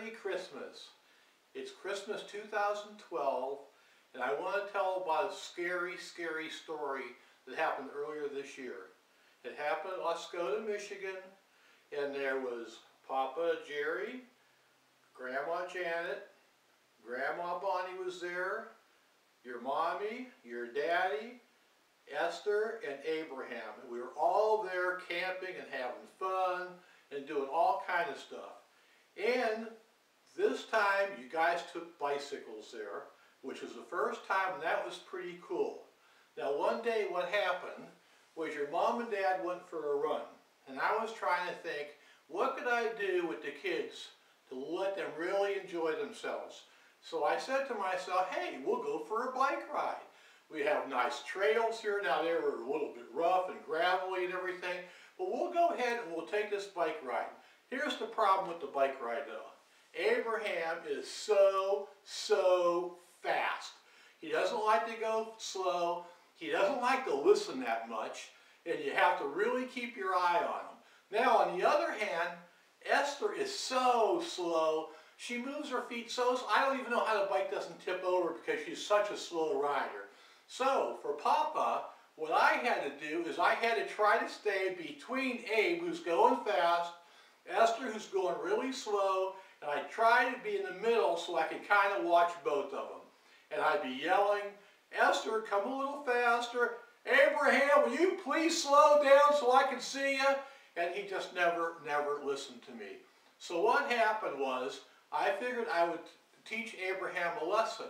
Merry Christmas. It's Christmas 2012, and I want to tell about a scary, scary story that happened earlier this year. It happened in Oscoda, Michigan, and there was Papa Jerry, Grandma Janet, Grandma Bonnie was there, your mommy, your daddy, Esther, and Abraham. And we were all there camping and having fun and doing all kinds of stuff. And this time you guys took bicycles there, which was the first time, and that was pretty cool. Now one day what happened was your mom and dad went for a run, and I was trying to think, what could I do with the kids to let them really enjoy themselves? So I said to myself, hey, we'll go for a bike ride. We have nice trails here. Now they were a little bit rough and gravelly and everything, but we'll go ahead and we'll take this bike ride. Here's the problem with the bike ride though. Abraham is so fast. He doesn't like to go slow. He doesn't like to listen that much, and you have to really keep your eye on him. Now on the other hand, Esther is so slow. She moves her feet so I don't even know how the bike doesn't tip over because she's such a slow rider. So for Papa, what I had to do is I had to try to stay between Abe, who's going fast, Esther, who's going really slow, and I tried to be in the middle so I could kind of watch both of them. And I'd be yelling, Esther, come a little faster. Abraham, will you please slow down so I can see you? And he just never listened to me. So what happened was, I figured I would teach Abraham a lesson.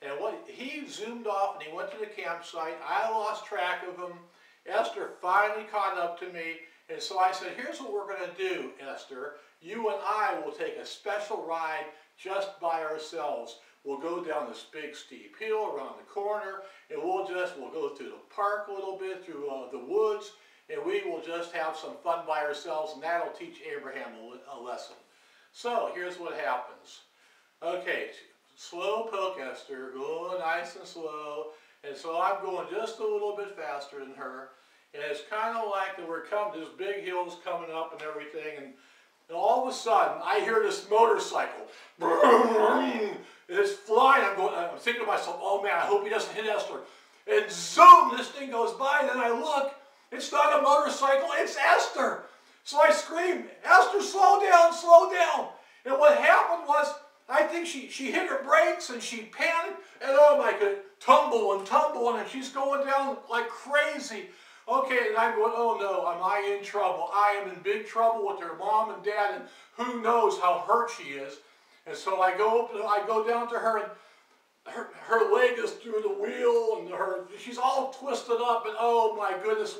And he zoomed off and he went to the campsite. I lost track of him. Esther finally caught up to me. And so I said, here's what we're going to do, Esther. You and I will take a special ride just by ourselves. We'll go down this big steep hill around the corner, and we'll go through the park a little bit, through the woods, and we will just have some fun by ourselves, and that'll teach Abraham a lesson. So here's what happens. Okay, slow poke, Esther, going nice and slow, and so I'm going just a little bit faster than her, and it's kind of like that this big hill's coming up and everything, and all of a sudden I hear this motorcycle. It's flying. I'm thinking to myself, oh man, I hope he doesn't hit Esther. And zoom, this thing goes by, and then I look, it's not a motorcycle, it's Esther. So I scream, Esther, slow down, slow down. And what happened was, I think she hit her brakes and she panicked, and oh my God, tumbling, and she's going down like crazy. Okay, and I'm going, oh no, am I in trouble? I am in big trouble with her mom and dad, and who knows how hurt she is. And so I go down to her, and her leg is through the wheel, and she's all twisted up, and oh my goodness,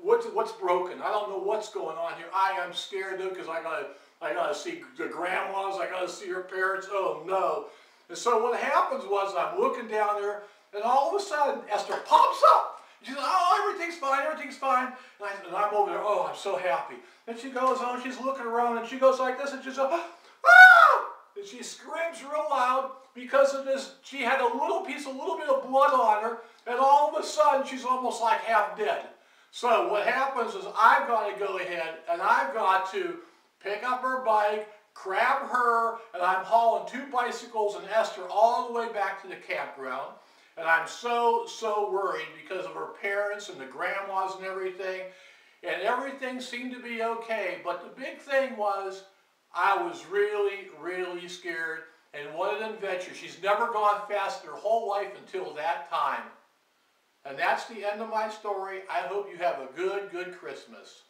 what's broken? I don't know what's going on here. I am scared though, because I gotta see the grandmas, I gotta see her parents. Oh no! And so what happens was I'm looking down there, and all of a sudden Esther pops up. She says, oh, everything's fine, everything's fine. And I'm over there, oh, I'm so happy. And she goes on, she's looking around, and she goes like this, and she says, ah! And she screams real loud because of this. She had a little bit of blood on her, and all of a sudden, she's almost like half dead. So what happens is I've got to go ahead, and I've got to pick up her bike, grab her, and I'm hauling 2 bicycles and Esther all the way back to the campground. And I'm so worried because of her parents and the grandmas and everything. And everything seemed to be okay. But the big thing was, I was really scared. And what an adventure. She's never gone fast her whole life until that time. And that's the end of my story. I hope you have a good Christmas.